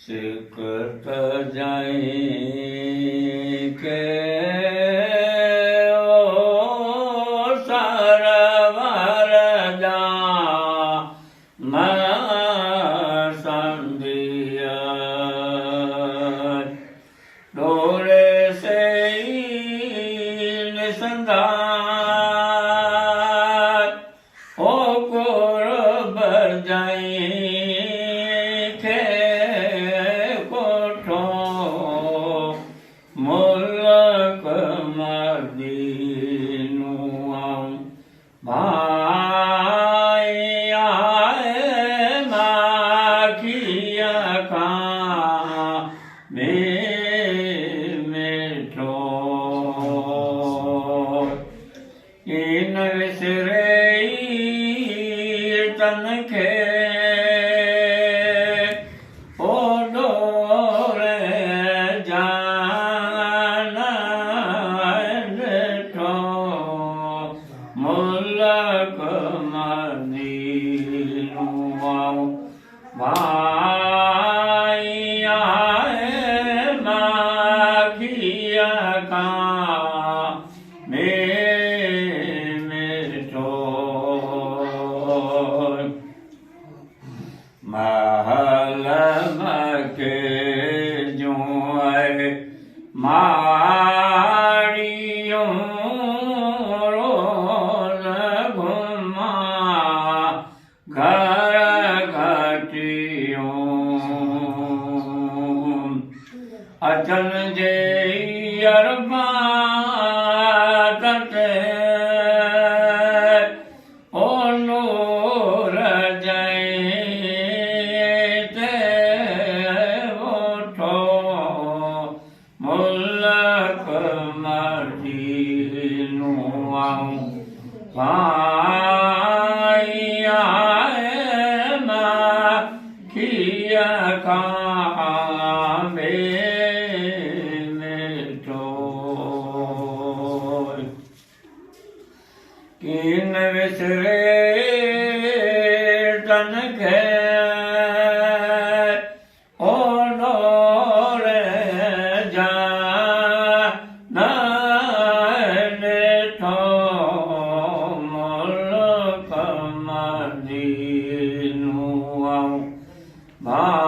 सिकत जाई के ओ सरवर जा संदिया डोरे से निसंदार ओ कोर बजाई के कोठो मुल्क मदीनु भाई आए माखिया का मिठो इन विसरे तन के ओ डोरे जाना ठो मुल्क मदीनु भाई आए माखिया का महल के जुए मारियों रोल घुमा घर घटियों अचल जे अरबा तटे ओ नूर मुल्क मदीनु भाई आए माखिया का मिठो किन विसरे तन के ओ डोरे जाना ठो मुल्क मदीनु भाई